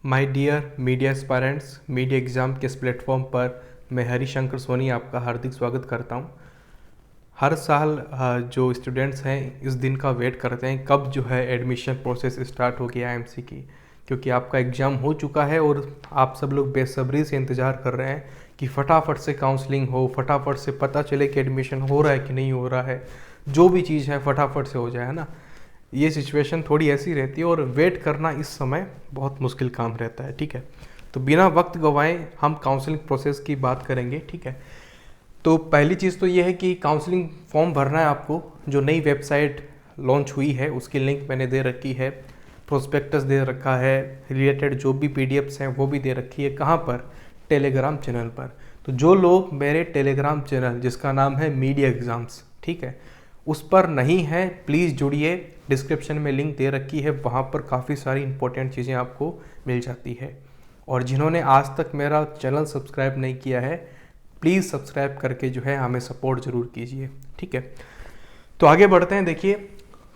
My dear media aspirants, media exam के इस platform पर मैं हरिशंकर सोनी आपका हार्दिक स्वागत करता हूं। हर साल जो स्टूडेंट्स हैं इस दिन का वेट करते हैं कब जो है एडमिशन प्रोसेस स्टार्ट हो गया आईएमसी की, क्योंकि आपका एग्ज़ाम हो चुका है और आप सब लोग बेसब्री से इंतज़ार कर रहे हैं कि फटाफट से काउंसलिंग हो, फटाफट से पता चले कि एडमिशन हो रहा है कि नहीं हो रहा है, जो भी चीज़ है फटाफट से हो जाए, है ना। ये सिचुएशन थोड़ी ऐसी रहती है और वेट करना इस समय बहुत मुश्किल काम रहता है। ठीक है, तो बिना वक्त गंवाए हम काउंसलिंग प्रोसेस की बात करेंगे। ठीक है, तो पहली चीज़ तो ये है कि काउंसलिंग फॉर्म भरना है आपको। जो नई वेबसाइट लॉन्च हुई है उसकी लिंक मैंने दे रखी है, प्रोस्पेक्टस दे रखा है, रिलेटेड जो भी पीडीएफ्स हैं वो भी दे रखी है। कहाँ पर? टेलीग्राम चैनल पर। तो जो लोग मेरे टेलीग्राम चैनल जिसका नाम है मीडिया एग्ज़ाम्स, ठीक है, उस पर नहीं है प्लीज़ जुड़िए। डिस्क्रिप्शन में लिंक दे रखी है, वहाँ पर काफ़ी सारी इंपॉर्टेंट चीज़ें आपको मिल जाती है। और जिन्होंने आज तक मेरा चैनल सब्सक्राइब नहीं किया है प्लीज़ सब्सक्राइब करके जो है हमें सपोर्ट ज़रूर कीजिए। ठीक है, तो आगे बढ़ते हैं। देखिए,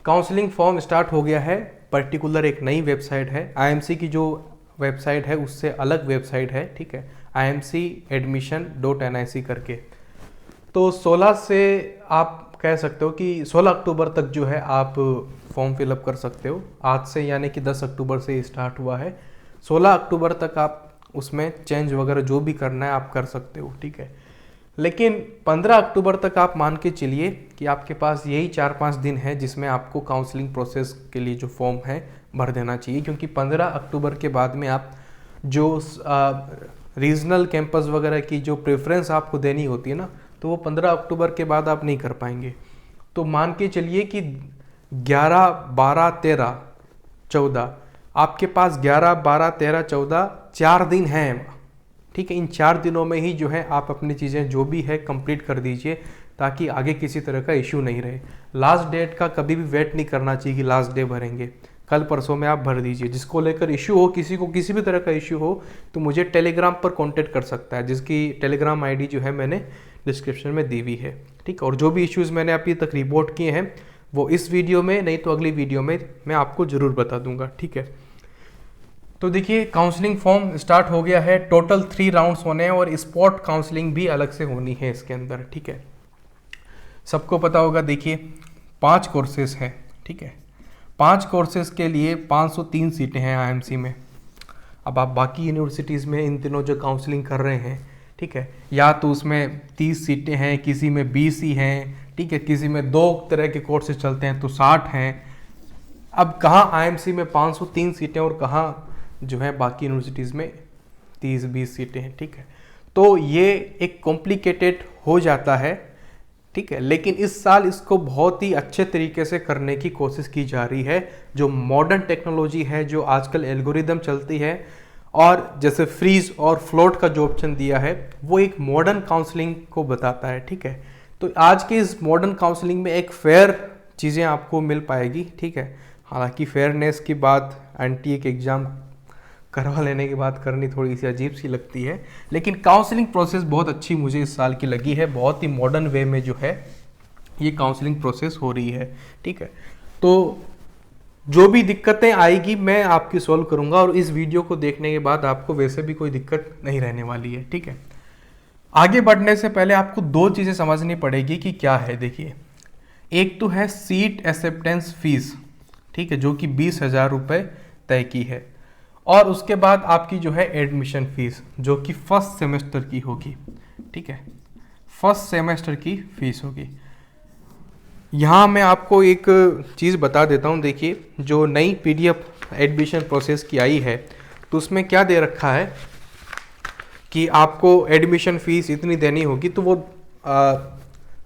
काउंसलिंग फॉर्म स्टार्ट हो गया है। पर्टिकुलर एक नई वेबसाइट है, आईएमसी की जो वेबसाइट है उससे अलग वेबसाइट है। ठीक है, imcadmission.nic करके। तो 16 से आप कह सकते हो कि 16 अक्टूबर तक जो है आप फॉर्म फिलअप कर सकते हो। आज से यानी कि 10 अक्टूबर से स्टार्ट हुआ है, 16 अक्टूबर तक आप उसमें चेंज वगैरह जो भी करना है आप कर सकते हो। ठीक है, लेकिन 15 अक्टूबर तक आप मान के चलिए कि आपके पास यही 4-5 दिन है जिसमें आपको काउंसलिंग प्रोसेस के लिए जो फॉर्म है भर देना चाहिए, क्योंकि 15 अक्टूबर के बाद में आप जो रीजनल कैंपस वगैरह की जो प्रेफरेंस आपको देनी होती है ना, तो वो 15 अक्टूबर के बाद आप नहीं कर पाएंगे। तो मान के चलिए कि 11, 12, 13, 14 आपके पास 11, 12, 13, 14 4 दिन हैं। ठीक है, इन 4 दिनों में ही जो है आप अपनी चीज़ें जो भी है कंप्लीट कर दीजिए, ताकि आगे किसी तरह का इशू नहीं रहे। लास्ट डेट का कभी भी वेट नहीं करना चाहिए कि लास्ट डे भरेंगे, कल परसों में आप भर दीजिए। जिसको लेकर इशू हो, किसी को किसी भी तरह का इशू हो, तो मुझे टेलीग्राम पर कांटेक्ट कर सकता है, जिसकी टेलीग्राम आईडी जो है मैंने डिस्क्रिप्शन में दी हुई है। ठीक, और जो भी इश्यूज़ मैंने अभी तक रिपोर्ट किए हैं वो इस वीडियो में, नहीं तो अगली वीडियो में मैं आपको ज़रूर बता दूंगा। ठीक है, तो देखिए काउंसलिंग फॉर्म स्टार्ट हो गया है। टोटल 3 राउंड्स होने हैं और स्पॉट काउंसलिंग भी अलग से होनी है इसके अंदर। ठीक है, सबको पता होगा। देखिए 5 कोर्सेज हैं। ठीक है, 5 कोर्सेज के लिए 503 सीटें हैं आईएमसी में। अब आप बाकी यूनिवर्सिटीज़ में इन दिनों जो काउंसलिंग कर रहे हैं, ठीक है, या तो उसमें 30 सीटें हैं, किसी में 20 ही हैं। ठीक है, किसी में 2 तरह के कोर्सेज चलते हैं तो 60 हैं। अब कहाँ आईएमसी में 503 सीटें और कहाँ जो है बाकी यूनिवर्सिटीज़ में 30-20 सीटें हैं। ठीक है, तो ये एक कॉम्प्लिकेटेड हो जाता है। ठीक है, लेकिन इस साल इसको बहुत ही अच्छे तरीके से करने की कोशिश की जा रही है। जो मॉडर्न टेक्नोलॉजी है, जो आजकल एल्गोरिदम चलती है, और जैसे फ्रीज और फ्लोट का जो ऑप्शन दिया है वो एक मॉडर्न काउंसलिंग को बताता है। ठीक है, तो आज के इस मॉडर्न काउंसलिंग में एक फेयर चीज़ें आपको मिल पाएगी। ठीक है, हालांकि फेयरनेस की बात एनटीए के एग्ज़ाम करवा लेने के बाद करनी थोड़ी सी अजीब सी लगती है, लेकिन काउंसलिंग प्रोसेस बहुत अच्छी मुझे इस साल की लगी है। बहुत ही मॉडर्न वे में जो है ये काउंसलिंग प्रोसेस हो रही है। ठीक है, तो जो भी दिक्कतें आएगी मैं आपकी सॉल्व करूंगा, और इस वीडियो को देखने के बाद आपको वैसे भी कोई दिक्कत नहीं रहने वाली है। ठीक है, आगे बढ़ने से पहले आपको 2 चीज़ें समझनी पड़ेगी कि क्या है। देखिए, एक तो है सीट एक्सेप्टेंस फीस, ठीक है, जो कि 20,000 रुपये तय की है, और उसके बाद आपकी जो है एडमिशन फीस जो कि फर्स्ट सेमेस्टर की होगी। ठीक है, फर्स्ट सेमेस्टर की फीस होगी। यहाँ मैं आपको एक चीज़ बता देता हूँ। देखिए, जो नई पीडीएफ एडमिशन प्रोसेस की आई है तो उसमें क्या दे रखा है कि आपको एडमिशन फ़ीस इतनी देनी होगी, तो वो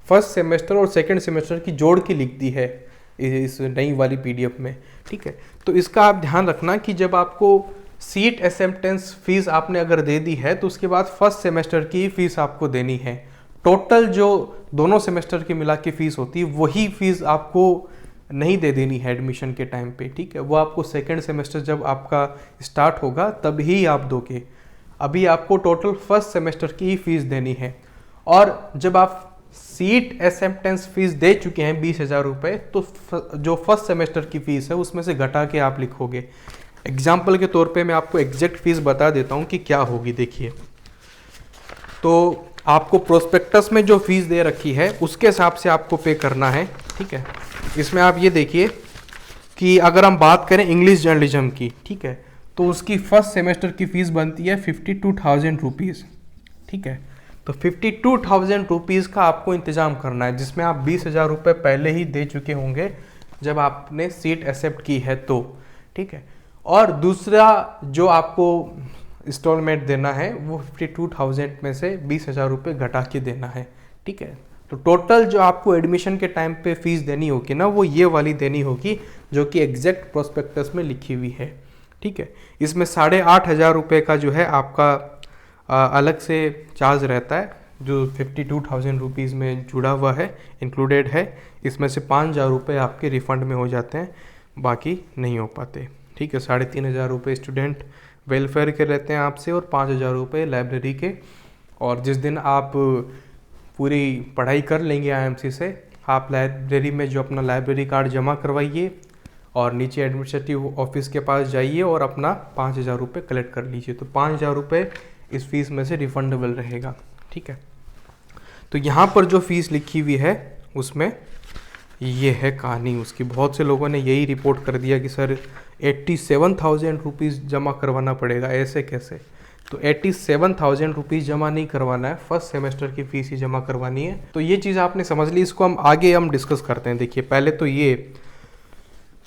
फर्स्ट सेमेस्टर और सेकंड सेमेस्टर की जोड़ के लिख दी है इस नई वाली पीडीएफ में। ठीक है, तो इसका आप ध्यान रखना कि जब आपको सीट एक्सेप्टेंस फीस आपने अगर दे दी है तो उसके बाद फर्स्ट सेमेस्टर की फीस आपको देनी है। टोटल जो दोनों सेमेस्टर की मिला के फीस होती है वही फीस आपको नहीं दे देनी है एडमिशन के टाइम पे। ठीक है, वो आपको सेकंड सेमेस्टर जब आपका स्टार्ट होगा तब ही आप दोगे। अभी आपको टोटल फर्स्ट सेमेस्टर की ही फीस देनी है, और जब आप सीट एक्सेप्टेंस फीस दे चुके हैं 20,000 रुपये, तो जो फर्स्ट सेमेस्टर की फीस है उसमें से घटा के आप लिखोगे। एग्जाम्पल के तौर पे मैं आपको एग्जैक्ट फीस बता देता हूँ कि क्या होगी। देखिए, तो आपको प्रोस्पेक्टस में जो फीस दे रखी है उसके हिसाब से आपको पे करना है, ठीक है। इसमें आप ये देखिए कि अगर हम बात करें इंग्लिश जर्नलिज्म की, ठीक है, तो उसकी फर्स्ट सेमेस्टर की फीस बनती है 52,000 रुपीज़, ठीक है। तो 52,000 रुपीज़ का आपको इंतज़ाम करना है, जिसमें आप 20,000 रुपये पहले ही दे चुके होंगे जब आपने सीट एक्सेप्ट की है तो, ठीक है। और दूसरा जो आपको इंस्टॉलमेंट देना है वो 52,000 में से 20,000 रुपये घटा के देना है, ठीक है। तो टोटल जो आपको एडमिशन के टाइम पे फीस देनी होगी ना, वो ये वाली देनी होगी जो कि एग्जैक्ट प्रोस्पेक्टस में लिखी हुई है, ठीक है। इसमें 8,500 रुपये का जो है आपका अलग से चार्ज रहता है, जो 52,000 रुपीज़ में जुड़ा हुआ है, इंक्लूडेड है। इसमें से 5,000 रुपये आपके रिफ़ंड में हो जाते हैं, बाकी नहीं हो पाते, ठीक है। 3,500 रुपये स्टूडेंट वेलफेयर के रहते हैं आपसे और 5,000 रुपये लाइब्रेरी के। और जिस दिन आप पूरी पढ़ाई कर लेंगे आईएमसी से, आप लाइब्रेरी में जो अपना लाइब्रेरी कार्ड जमा करवाइए और नीचे एडमिनिस्ट्रेटिव ऑफिस के पास जाइए और अपना 5,000 रुपये कलेक्ट कर लीजिए। तो 5,000 रुपये इस फीस में से रिफंडेबल रहेगा, ठीक है। तो यहाँ पर जो फीस लिखी हुई है उसमें ये है कहानी उसकी। बहुत से लोगों ने यही रिपोर्ट कर दिया कि सर 87,000 रुपीज़ जमा करवाना पड़ेगा, ऐसे कैसे। तो 87,000 रुपीज़ जमा नहीं करवाना है, फर्स्ट सेमेस्टर की फ़ीस ही जमा करवानी है। तो ये चीज़ आपने समझ ली, इसको हम आगे डिस्कस करते हैं। देखिए, पहले तो ये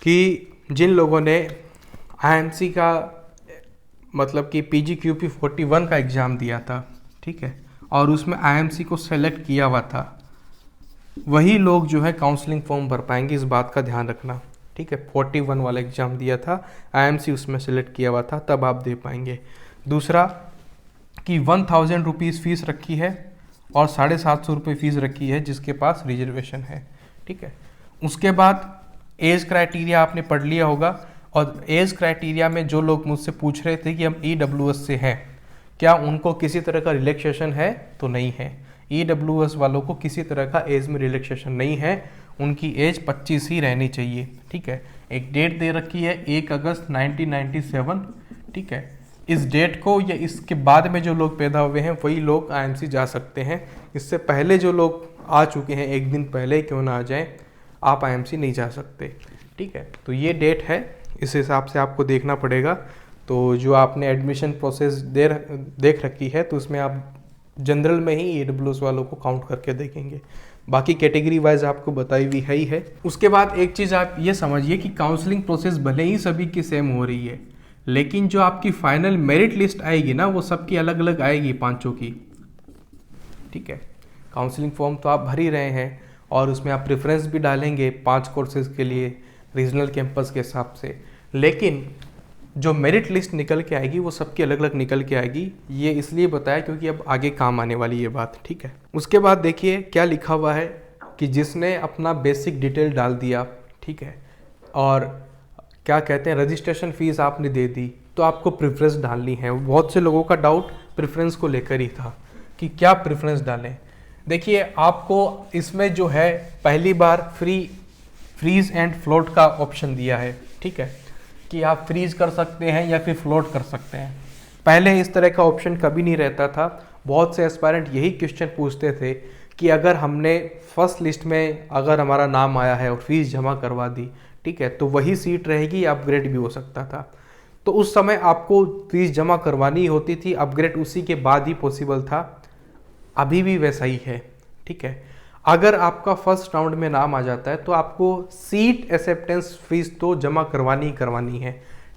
कि जिन लोगों ने आईएमसी का मतलब कि PGQP 41 का एग्ज़ाम दिया था, ठीक है, और उसमें आईएमसी को सेलेक्ट किया हुआ था, वही लोग जो है काउंसलिंग फॉर्म भर पाएंगे, इस बात का ध्यान रखना, ठीक है। 41 वाला एग्ज़ाम दिया था, आईएमसी उसमें सेलेक्ट किया हुआ था, तब आप दे पाएंगे। दूसरा कि 1,000 रुपीज़ फ़ीस रखी है और 750 रुपये फ़ीस रखी है जिसके पास रिजर्वेशन है, ठीक है। उसके बाद एज क्राइटेरिया आपने पढ़ लिया होगा, और एज क्राइटेरिया में जो लोग मुझसे पूछ रहे थे कि हम EWS से हैं, क्या उनको किसी तरह का रिलैक्सेशन है, तो नहीं है। EWS वालों को किसी तरह का एज में रिलैक्सेशन नहीं है, उनकी एज 25 ही रहनी चाहिए, ठीक है। एक डेट दे रखी है 1 अगस्त 1997, ठीक है। इस डेट को या इसके बाद में जो लोग पैदा हुए हैं वही लोग आईएमसी जा सकते हैं। इससे पहले जो लोग आ चुके हैं, एक दिन पहले क्यों ना आ जाएं, आप आईएमसी नहीं जा सकते, ठीक है। तो ये डेट है, इस हिसाब से आपको देखना पड़ेगा। तो जो आपने एडमिशन प्रोसेस देख रखी है, तो उसमें आप जनरल में ही EWS वालों को काउंट करके देखेंगे, बाकी कैटेगरी वाइज आपको बताई हुई है ही है। उसके बाद एक चीज़ आप ये समझिए कि काउंसलिंग प्रोसेस भले ही सभी की सेम हो रही है, लेकिन जो आपकी फाइनल मेरिट लिस्ट आएगी ना, वो सबकी अलग अलग आएगी, पांचों की, ठीक है। काउंसलिंग फॉर्म तो आप भर ही रहे हैं और उसमें आप प्रेफरेंस भी डालेंगे 5 कोर्सेज के लिए रीजनल कैंपस के हिसाब से, लेकिन जो मेरिट लिस्ट निकल के आएगी वो सबकी अलग अलग निकल के आएगी। ये इसलिए बताया क्योंकि अब आगे काम आने वाली ये बात, ठीक है। उसके बाद देखिए क्या लिखा हुआ है कि जिसने अपना बेसिक डिटेल डाल दिया, ठीक है, और क्या कहते हैं रजिस्ट्रेशन फ़ीस आपने दे दी, तो आपको प्रेफरेंस डालनी है। बहुत से लोगों का डाउट प्रेफरेंस को लेकर ही था कि क्या प्रेफरेंस डालें। देखिए, आपको इसमें जो है पहली बार फ्रीज एंड फ्लोट का ऑप्शन दिया है, ठीक है, कि आप फ्रीज कर सकते हैं या फिर फ्लोट कर सकते हैं। पहले इस तरह का ऑप्शन कभी नहीं रहता था। बहुत से एस्पायरेंट यही क्वेश्चन पूछते थे कि अगर हमने फर्स्ट लिस्ट में अगर हमारा नाम आया है और फीस जमा करवा दी, ठीक है, तो वही सीट रहेगी, अपग्रेड भी हो सकता था। तो उस समय आपको फीस जमा करवानी होती थी, अपग्रेड उसी के बाद ही पॉसिबल था। अभी भी वैसा ही है, ठीक है। अगर आपका फर्स्ट राउंड में नाम आ जाता है तो आपको सीट एक्सेप्टेंस फीस तो जमा करवानी ही करवानी है,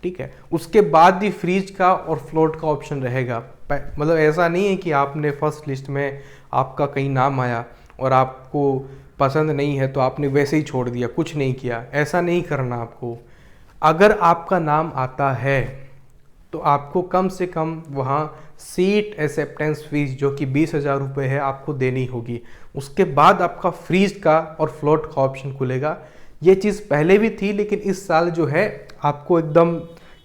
ठीक है। उसके बाद ही फ्रीज का और फ्लोट का ऑप्शन रहेगा। मतलब ऐसा नहीं है कि आपने फर्स्ट लिस्ट में आपका कहीं नाम आया और आपको पसंद नहीं है तो आपने वैसे ही छोड़ दिया, कुछ नहीं किया, ऐसा नहीं करना आपको। अगर आपका नाम आता है तो आपको कम से कम वहाँ सीट एक्सेप्टेंस फीस जो कि 20,000 रुपये है आपको देनी होगी। उसके बाद आपका फ्रीज का और फ्लोट का ऑप्शन खुलेगा। ये चीज़ पहले भी थी, लेकिन इस साल जो है आपको एकदम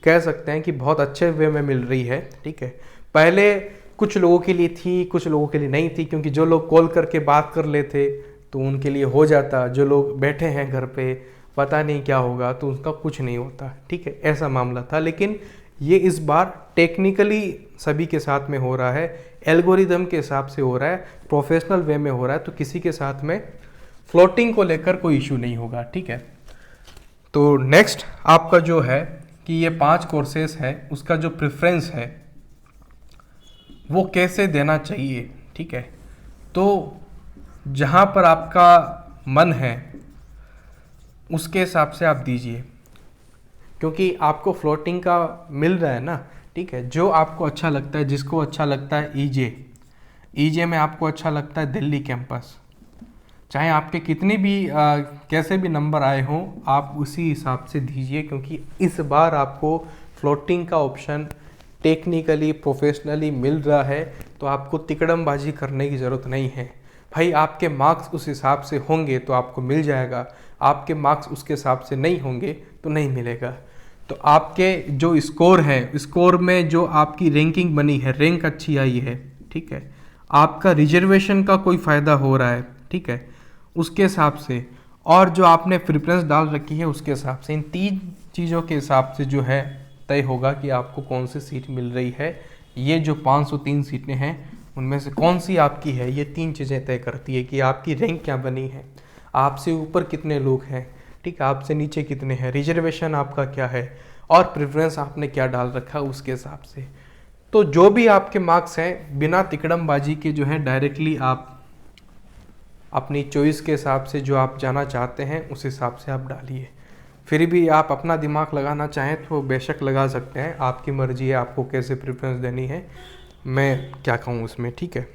कह सकते हैं कि बहुत अच्छे वे में मिल रही है, ठीक है। पहले कुछ लोगों के लिए थी, कुछ लोगों के लिए नहीं थी, क्योंकि जो लोग कॉल करके बात कर लेते तो उनके लिए हो जाता। जो लोग बैठे हैं घर पे पता नहीं क्या होगा, तो उसका कुछ नहीं होता, ठीक है, ऐसा मामला था। लेकिन ये इस बार टेक्निकली सभी के साथ में हो रहा है, एल्गोरिदम के हिसाब से हो रहा है, प्रोफेशनल वे में हो रहा है, तो किसी के साथ में फ्लोटिंग को लेकर कोई इशू नहीं होगा, ठीक है। तो नेक्स्ट आपका जो है कि ये 5 कोर्सेस है, उसका जो प्रेफरेंस है वो कैसे देना चाहिए, ठीक है। तो जहाँ पर आपका मन है उसके हिसाब से आप दीजिए, क्योंकि आपको फ्लोटिंग का मिल रहा है ना, ठीक है। जो आपको अच्छा लगता है, जिसको अच्छा लगता है ईजे में आपको अच्छा लगता है दिल्ली कैंपस, चाहे आपके कितने भी कैसे भी नंबर आए हों, आप उसी हिसाब से दीजिए, क्योंकि इस बार आपको फ्लोटिंग का ऑप्शन टेक्निकली प्रोफेशनली मिल रहा है, तो आपको तिकड़मबाजी करने की ज़रूरत नहीं है भाई। आपके मार्क्स उस हिसाब से होंगे तो आपको मिल जाएगा, आपके मार्क्स उसके हिसाब से नहीं होंगे तो नहीं मिलेगा। तो आपके जो स्कोर है, स्कोर में जो आपकी रैंकिंग बनी है, रैंक अच्छी आई है, ठीक है, आपका रिजर्वेशन का कोई फ़ायदा हो रहा है, ठीक है, उसके हिसाब से, और जो आपने प्रेफरेंस डाल रखी है उसके हिसाब से, इन 3 चीज़ों के हिसाब से जो है तय होगा कि आपको कौन सी सीट मिल रही है। ये जो 503 सीटें हैं उनमें से कौन सी आपकी है, ये 3 चीज़ें तय करती है कि आपकी रैंक क्या बनी है, आपसे ऊपर कितने लोग हैं, ठीक है, आपसे नीचे कितने हैं, रिजर्वेशन आपका क्या है, और प्रेफरेंस आपने क्या डाल रखा है उसके हिसाब से। तो जो भी आपके मार्क्स हैं, बिना तिकड़मबाजी के जो है डायरेक्टली आप अपनी चॉइस के हिसाब से जो आप जाना चाहते हैं उस हिसाब से आप डालिए। फिर भी आप अपना दिमाग लगाना चाहें तो बेशक लगा सकते हैं, आपकी मर्जी है आपको कैसे प्रेफरेंस देनी है, मैं क्या कहूँ उसमें, ठीक है।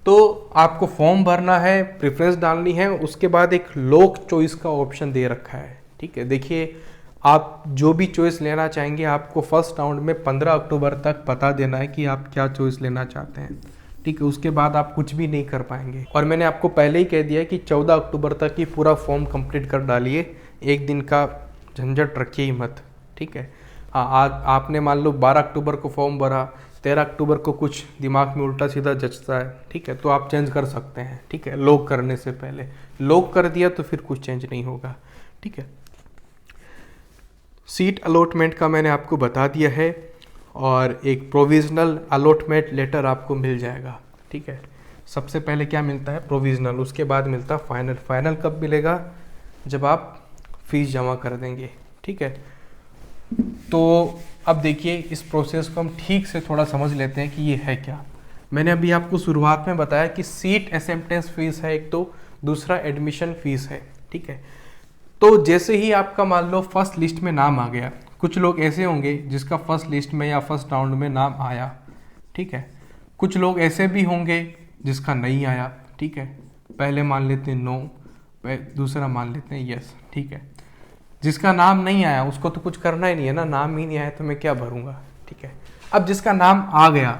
तो आपको फॉर्म भरना है, प्रेफरेंस डालनी है, उसके बाद एक लॉक चॉइस का ऑप्शन दे रखा है, ठीक है। देखिए, आप जो भी चॉइस लेना चाहेंगे आपको फर्स्ट राउंड में 15 अक्टूबर तक बता देना है कि आप क्या चॉइस लेना चाहते हैं, ठीक है। उसके बाद आप कुछ भी नहीं कर पाएंगे, और मैंने आपको पहले ही कह दिया कि 14 अक्टूबर तक ही पूरा फॉर्म कंप्लीट कर डालिए, एक दिन का झंझट रखिए ही मत, ठीक है। हाँ, आज आपने मान लो 12 अक्टूबर को फॉर्म भरा, 13 अक्टूबर को कुछ दिमाग में उल्टा सीधा जचता है, ठीक है, तो आप चेंज कर सकते हैं, ठीक है, लॉक करने से पहले। लॉक कर दिया तो फिर कुछ चेंज नहीं होगा, ठीक है। सीट अलॉटमेंट का मैंने आपको बता दिया है, और एक प्रोविजनल अलॉटमेंट लेटर आपको मिल जाएगा, ठीक है। सबसे पहले क्या मिलता है, प्रोविजनल, उसके बाद मिलता है फाइनल। फाइनल कब मिलेगा, जब आप फीस जमा कर देंगे, ठीक है। तो अब देखिए, इस प्रोसेस को हम ठीक से थोड़ा समझ लेते हैं कि ये है क्या। मैंने अभी आपको शुरुआत में बताया कि सीट एक्सेप्टेंस फीस है एक, तो दूसरा एडमिशन फीस है, ठीक है। तो जैसे ही आपका मान लो फर्स्ट लिस्ट में नाम आ गया, कुछ लोग ऐसे होंगे जिसका फर्स्ट लिस्ट में या फर्स्ट राउंड में नाम आया, ठीक है, कुछ लोग ऐसे भी होंगे जिसका नहीं आया, ठीक है, पहले मान लेते हैं नो, दूसरा मान लेते हैं यस, ठीक है। जिसका नाम नहीं आया उसको तो कुछ करना ही नहीं है ना, नाम ही नहीं आया तो मैं क्या भरूंगा, ठीक है। अब जिसका नाम आ गया,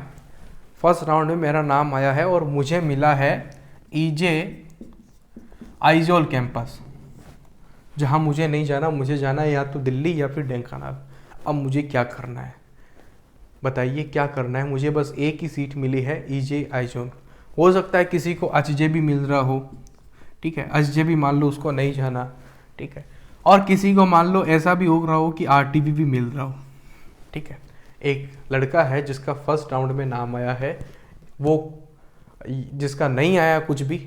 फर्स्ट राउंड में मेरा नाम आया है और मुझे मिला है ईजे आइजोल कैंपस, जहां मुझे नहीं जाना, मुझे जाना है या तो दिल्ली या फिर ढेंकानाल। अब मुझे क्या करना है, बताइए क्या करना है। मुझे बस एक ही सीट मिली है, ईजे आइजोल। हो सकता है किसी को एचजे भी मिल रहा हो, ठीक है, एचजे भी मान लो उसको नहीं जाना, ठीक है, और किसी को मान लो ऐसा भी हो रहा हो कि आरटीबी भी मिल रहा हो, ठीक है। एक लड़का है जिसका फर्स्ट राउंड में नाम आया है, वो जिसका नहीं आया कुछ भी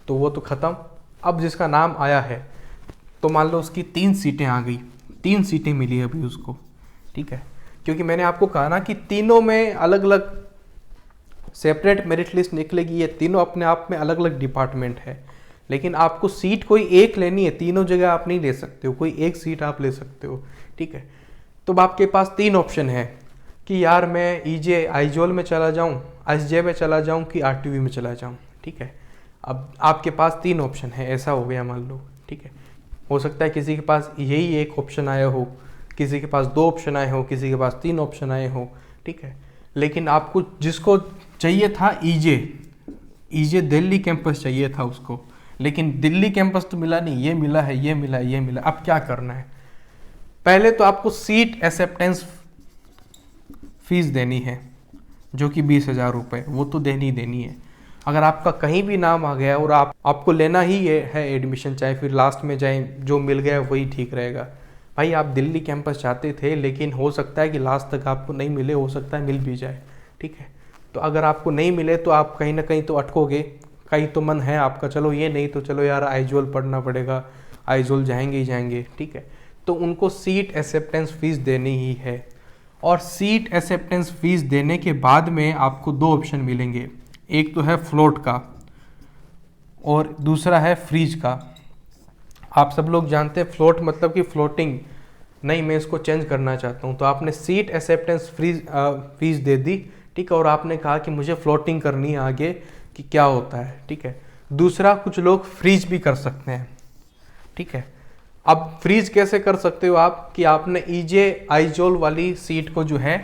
तो वो तो ख़त्म। अब जिसका नाम आया है तो मान लो उसकी 3 सीटें आ गई, 3 सीटें मिली अभी उसको, ठीक है। क्योंकि मैंने आपको कहा ना कि तीनों में अलग अलग सेपरेट मेरिट लिस्ट निकलेगी, ये तीनों अपने आप में अलग अलग डिपार्टमेंट है, लेकिन आपको सीट कोई एक लेनी है, तीनों जगह आप नहीं ले सकते हो, कोई एक सीट आप ले सकते हो, ठीक है। तो आपके पास 3 ऑप्शन है कि यार मैं ईजे आइजोल में चला जाऊं, एसजे में चला जाऊं कि आरटीवी में चला जाऊं, ठीक है। अब आपके पास 3 ऑप्शन है, ऐसा हो गया मान लो, ठीक है। हो सकता है किसी के पास यही एक ऑप्शन आया हो, किसी के पास 2 ऑप्शन आए हो, किसी के पास 3 ऑप्शन आए हो, ठीक है। लेकिन आपको जिसको चाहिए था ईजे दिल्ली कैंपस चाहिए था उसको, लेकिन दिल्ली कैंपस तो मिला नहीं, ये मिला है, ये मिला है, ये मिला। अब क्या करना है, पहले तो आपको सीट एक्सेप्टेंस फीस देनी है जो कि 20,000 रुपये, वो तो देनी है। अगर आपका कहीं भी नाम आ गया और आपको लेना ही है एडमिशन, चाहे फिर लास्ट में जाए, जो मिल गया वही ठीक रहेगा। भाई आप दिल्ली कैंपस चाहते थे, लेकिन हो सकता है कि लास्ट तक आपको नहीं मिले, हो सकता है मिल भी जाए, ठीक है। तो अगर आपको नहीं मिले तो आप कहीं ना कहीं तो अटकोगे, कहीं तो मन है आपका चलो ये नहीं तो चलो यार आइजोल पढ़ना पड़ेगा, आइजोल जाएंगे ही जाएंगे, ठीक है। तो उनको सीट एक्सेप्टेंस फीस देनी ही है, और सीट एक्सेप्टेंस फीस देने के बाद में आपको दो ऑप्शन मिलेंगे, एक तो है फ्लोट का और दूसरा है फ्रीज का। आप सब लोग जानते हैं फ्लोट मतलब कि फ्लोटिंग, नहीं मैं इसको चेंज करना चाहता हूँ, तो आपने सीट एक्सेप्टेंस फीस दे दी, ठीक है, और आपने कहा कि मुझे फ्लोटिंग करनी है आगे कि क्या होता है, ठीक है। दूसरा, कुछ लोग फ्रीज भी कर सकते हैं, ठीक है। अब फ्रीज कैसे कर सकते हो आप, कि आपने ईजे आइजोल वाली सीट को जो है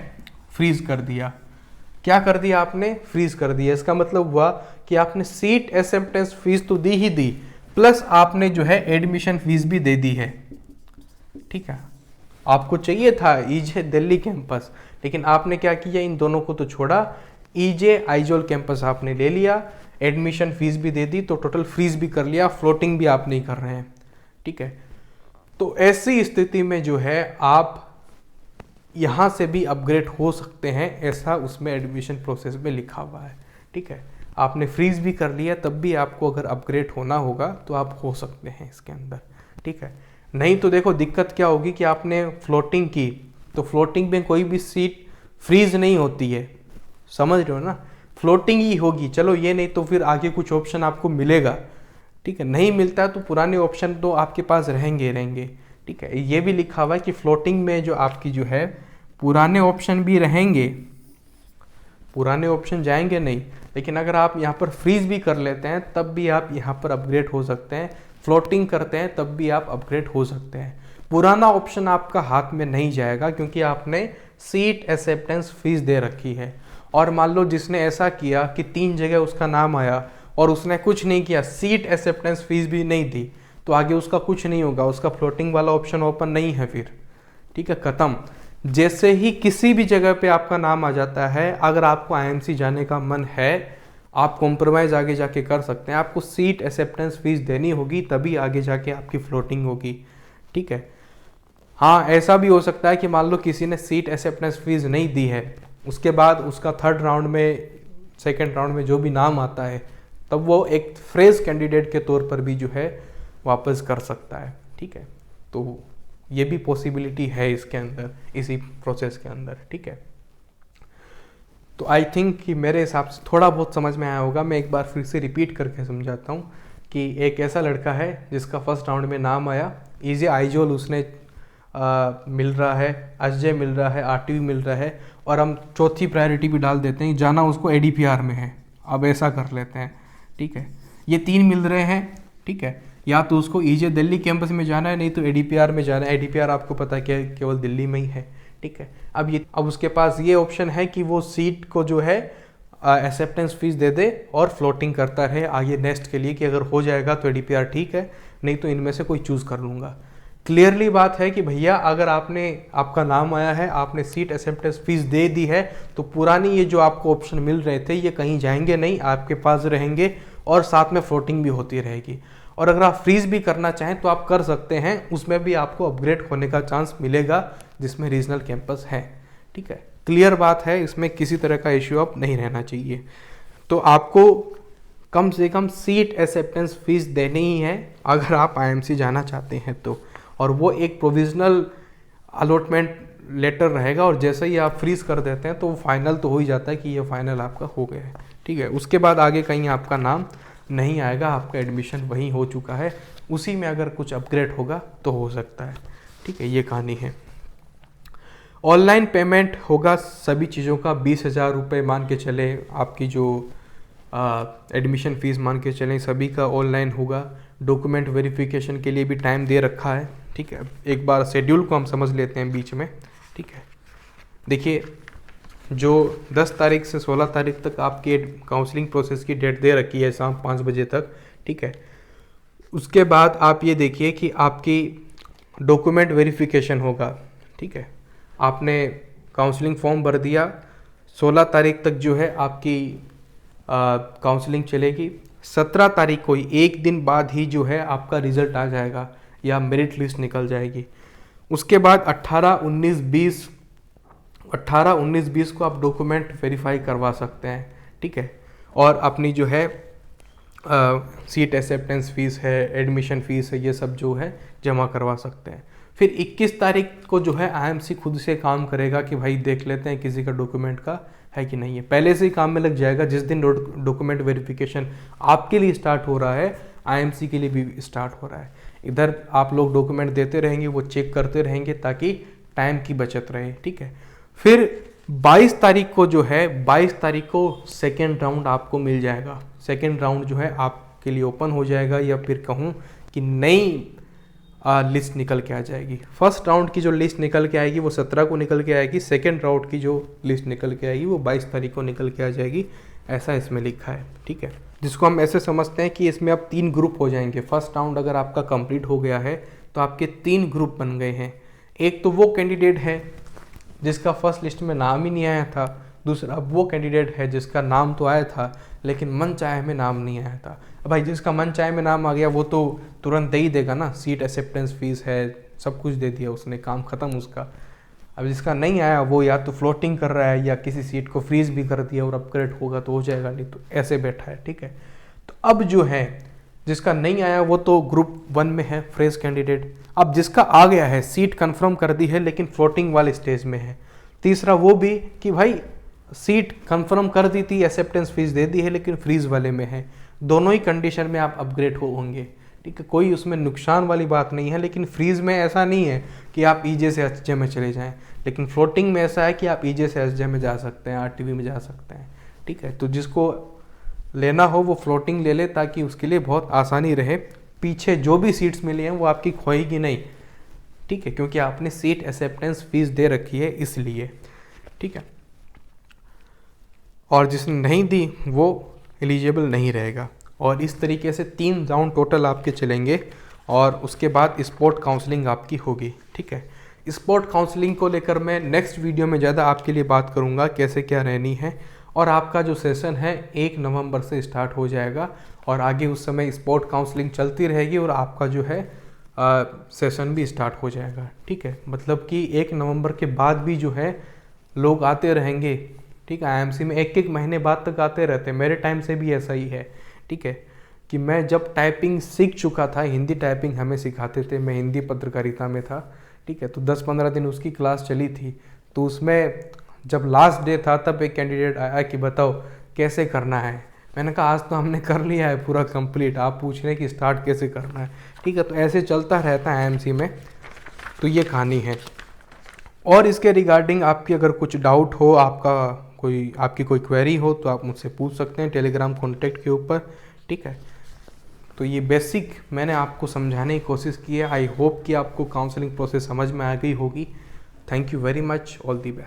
फ्रीज कर दिया। क्या कर दिया आपने, फ्रीज कर दिया। इसका मतलब हुआ कि आपने सीट एक्सेप्टेंस फीस तो दी ही दी, प्लस आपने जो है एडमिशन फीस भी दे दी है, ठीक है। आपको चाहिए था ईजे दिल्ली कैंपस, लेकिन आपने क्या किया, इन दोनों को तो छोड़ा, ईजे आइजोल कैंपस आपने ले लिया, एडमिशन फीस भी दे दी, तो टोटल फ्रीज भी कर लिया, फ्लोटिंग भी आप नहीं कर रहे हैं, ठीक है। तो ऐसी स्थिति में जो है आप यहाँ से भी अपग्रेड हो सकते हैं, ऐसा उसमें एडमिशन प्रोसेस में लिखा हुआ है, ठीक है। आपने फ्रीज भी कर लिया, तब भी आपको अगर अपग्रेड होना होगा तो आप हो सकते हैं इसके अंदर, ठीक है। नहीं तो देखो दिक्कत क्या होगी कि आपने फ्लोटिंग की, तो फ्लोटिंग में कोई भी सीट फ्रीज नहीं होती है, समझ रहे हो ना, फ्लोटिंग ही होगी। चलो ये नहीं तो फिर आगे कुछ ऑप्शन आपको मिलेगा, ठीक है। नहीं मिलता है तो पुराने ऑप्शन तो आपके पास रहेंगे, ठीक है। ये भी लिखा हुआ है कि फ्लोटिंग में जो आपकी जो है पुराने ऑप्शन भी रहेंगे, पुराने ऑप्शन जाएंगे नहीं, लेकिन अगर आप यहाँ पर फ्रीज भी कर लेते हैं तब भी आप यहाँ पर अपग्रेड हो सकते हैं, फ्लोटिंग करते हैं तब भी आप अपग्रेड हो सकते हैं। पुराना ऑप्शन आपका हाथ में नहीं जाएगा, क्योंकि आपने सीट एक्सेप्टेंस फीस दे रखी है। और मान लो जिसने ऐसा किया कि 3 जगह उसका नाम आया और उसने कुछ नहीं किया, सीट एक्सेप्टेंस फीस भी नहीं दी, तो आगे उसका कुछ नहीं होगा, उसका फ्लोटिंग वाला ऑप्शन ओपन नहीं है फिर, ठीक है, खत्म। जैसे ही किसी भी जगह पे आपका नाम आ जाता है, अगर आपको आईएमसी जाने का मन है, आप कॉम्प्रोमाइज़ आगे जाके कर सकते हैं, आपको सीट एक्सेप्टेंस फीस देनी होगी तभी आगे जाके आपकी फ्लोटिंग होगी, ठीक है। हाँ, ऐसा भी हो सकता है कि मान लो किसी ने सीट एक्सेप्टेंस फीस नहीं दी है, उसके बाद उसका थर्ड राउंड में, सेकेंड राउंड में जो भी नाम आता है, तब वो एक फ्रेश कैंडिडेट के तौर पर भी जो है वापस कर सकता है, ठीक है। तो ये भी पॉसिबिलिटी है इसके अंदर, इसी प्रोसेस के अंदर, ठीक है। तो आई थिंक कि मेरे हिसाब से थोड़ा बहुत समझ में आया होगा। मैं एक बार फिर से रिपीट करके समझाता हूँ कि एक ऐसा लड़का है जिसका फर्स्ट राउंड में नाम आया, ईजे आइजोल उसने मिल रहा है, एसजे मिल रहा है, आरटीवी मिल रहा है, और हम चौथी प्रायोरिटी भी डाल देते हैं, जाना उसको एडीपीआर में है, अब ऐसा कर लेते हैं, ठीक है। ये 3 मिल रहे हैं, ठीक है, या तो उसको ईजे दिल्ली कैंपस में जाना है, नहीं तो एडीपीआर में जाना है। एडीपीआर आपको पता है कि केवल दिल्ली में ही है, ठीक है। अब उसके पास ये ऑप्शन है कि वो सीट को जो है एक्सेप्टेंस फीस दे दे और फ्लोटिंग करता रहे आगे नेक्स्ट के लिए, कि अगर हो जाएगा तो एडीपीआर ठीक है, नहीं तो इनमें से कोई चूज़ कर लूँगा। क्लियरली बात है कि भैया अगर आपका नाम आया है, आपने सीट एक्सेप्टेंस फीस दे दी है, तो पुरानी ये जो आपको ऑप्शन मिल रहे थे ये कहीं जाएंगे नहीं, आपके पास रहेंगे, और साथ में फ्लोटिंग भी होती रहेगी। और अगर आप फ्रीज भी करना चाहें तो आप कर सकते हैं, उसमें भी आपको अपग्रेड होने का चांस मिलेगा जिसमें रीजनल कैंपस है, ठीक है। क्लियर बात है, इसमें किसी तरह का इश्यू अब नहीं रहना चाहिए। तो आपको कम से कम सीट एक्सेप्टेंस फीस देनी ही है अगर आप आईएमसी जाना चाहते हैं तो, और वो एक प्रोविजनल अलॉटमेंट लेटर रहेगा, और जैसे ही आप फ्रीज कर देते हैं तो वो फाइनल तो हो ही जाता है कि ये फाइनल आपका हो गया है, ठीक है। उसके बाद आगे कहीं आपका नाम नहीं आएगा, आपका एडमिशन वहीं हो चुका है, उसी में अगर कुछ अपग्रेड होगा तो हो सकता है, ठीक है। ये कहानी है। ऑनलाइन पेमेंट होगा सभी चीज़ों का, 20,000 रुपये मान के चले, आपकी जो एडमिशन फ़ीस मान के चलें, सभी का ऑनलाइन होगा। डॉक्यूमेंट वेरिफिकेशन के लिए भी टाइम दे रखा है, ठीक है। एक बार शेड्यूल को हम समझ लेते हैं बीच में, ठीक है। देखिए, जो 10 तारीख से 16 तारीख तक आपकी काउंसलिंग प्रोसेस की डेट दे रखी है शाम 5 बजे तक, ठीक है। उसके बाद आप ये देखिए कि आपकी डॉक्यूमेंट वेरिफिकेशन होगा, ठीक है। आपने काउंसलिंग फॉर्म भर दिया, 16 तारीख तक जो है आपकी काउंसलिंग चलेगी। 17 तारीख को ही, एक दिन बाद ही जो है आपका रिजल्ट आ जाएगा या मेरिट लिस्ट निकल जाएगी। उसके बाद 18, 19, 20 को आप डॉक्यूमेंट वेरीफाई करवा सकते हैं, ठीक है। और अपनी जो है सीट एक्सेप्टेंस फीस है, एडमिशन फीस है, ये सब जो है जमा करवा सकते हैं। फिर 21 तारीख को जो है आईएमसी खुद से काम करेगा कि भाई देख लेते हैं किसी का डॉक्यूमेंट का है कि नहीं है। पहले से ही काम में लग जाएगा, जिस दिन डॉक्यूमेंट वेरिफिकेशन आपके लिए स्टार्ट हो रहा है आईएमसी के लिए भी स्टार्ट हो रहा है। इधर आप लोग डॉक्यूमेंट देते रहेंगे, वो चेक करते रहेंगे ताकि टाइम की बचत रहे, ठीक है। फिर 22 तारीख को जो है, 22 तारीख को सेकेंड राउंड आपको मिल जाएगा। सेकेंड राउंड जो है आपके लिए ओपन हो जाएगा, या फिर कहूँ कि नई लिस्ट निकल के आ जाएगी। फर्स्ट राउंड की जो लिस्ट निकल के आएगी वो 17 को निकल के आएगी, सेकेंड राउंड की जो लिस्ट निकल के आएगी वो 22 तारीख को निकल के आ जाएगी, ऐसा इसमें लिखा है, ठीक है। जिसको हम ऐसे समझते हैं कि इसमें अब 3 ग्रुप हो जाएंगे। फर्स्ट राउंड अगर आपका कंप्लीट हो गया है तो आपके 3 ग्रुप बन गए हैं। एक तो वो कैंडिडेट है जिसका फर्स्ट लिस्ट में नाम ही नहीं आया था, दूसरा वो कैंडिडेट है जिसका नाम तो आया था लेकिन मन चाहे में नाम नहीं आया था। अब भाई जिसका मन चाहे में नाम आ गया वो तो तुरंत दे ही देगा ना, सीट एक्सेप्टेंस फीस है, सब कुछ दे दिया उसने, काम खत्म उसका। अब जिसका नहीं आया वो या तो फ्लोटिंग कर रहा है या किसी सीट को फ्रीज भी कर दिया और अपग्रेड होगा तो हो जाएगा, नहीं तो ऐसे बैठा है, ठीक है। तो अब जो है जिसका नहीं आया वो तो ग्रुप 1 में है, फ्रेश कैंडिडेट। अब जिसका आ गया है, सीट कंफर्म कर दी है लेकिन फ्लोटिंग वाले स्टेज में है। तीसरा वो भी कि भाई सीट कंफर्म कर दी थी, एक्सेप्टेंस फीस दे दी है लेकिन फ्रीज वाले में है। दोनों ही कंडीशन में आप अपग्रेड होंगे, ठीक है। कोई उसमें नुकसान वाली बात नहीं है, लेकिन फ्रीज में ऐसा नहीं है कि आप ईजे से एसजे में चले जाएं, लेकिन फ्लोटिंग में ऐसा है कि आप ईजे से एसजे में जा सकते हैं, आरटीवी में जा सकते हैं, ठीक है। तो जिसको लेना हो वो फ्लोटिंग ले ले ताकि उसके लिए बहुत आसानी रहे। पीछे जो भी सीट्स मिली हैं वो आपकी खोएगी नहीं, ठीक है, क्योंकि आपने सीट एक्सेप्टेंस फीस दे रखी है इसलिए, ठीक है। और जिसने नहीं दी वो एलिजिबल नहीं रहेगा। और इस तरीके से 3 राउंड टोटल आपके चलेंगे और उसके बाद स्पोर्ट काउंसलिंग आपकी होगी, ठीक है। स्पोर्ट काउंसलिंग को लेकर मैं नेक्स्ट वीडियो में ज़्यादा आपके लिए बात करूँगा कैसे क्या रहनी है। और आपका जो सेशन है 1 नवंबर से स्टार्ट हो जाएगा और आगे उस समय स्पोर्ट काउंसलिंग चलती रहेगी और आपका जो है सेशन भी स्टार्ट हो जाएगा, ठीक है। मतलब कि 1 नवंबर के बाद भी जो है लोग आते रहेंगे, ठीक है। आईएमसी में 1-1 महीने बाद तक आते रहते हैं, मेरे टाइम से भी ऐसा ही है, ठीक है। कि मैं जब टाइपिंग सीख चुका था, हिंदी टाइपिंग हमें सिखाते थे, मैं हिंदी पत्रकारिता में था, ठीक है। तो 10-15 दिन उसकी क्लास चली थी, तो उसमें जब लास्ट डे था तब एक कैंडिडेट आया कि बताओ कैसे करना है। मैंने कहा आज तो हमने कर लिया है पूरा कंप्लीट, आप पूछ रहे हैं कि स्टार्ट कैसे करना है, ठीक है। तो ऐसे चलता रहता है आईएमसी में, तो ये कहानी है। और इसके रिगार्डिंग आपकी अगर कुछ डाउट हो, आपकी कोई क्वेरी हो तो आप मुझसे पूछ सकते हैं टेलीग्राम कॉन्टैक्ट के ऊपर, ठीक है। तो ये बेसिक मैंने आपको समझाने की कोशिश की है। आई होप कि आपको काउंसलिंग प्रोसेस समझ में आ गई होगी। Thank you very much, all the best.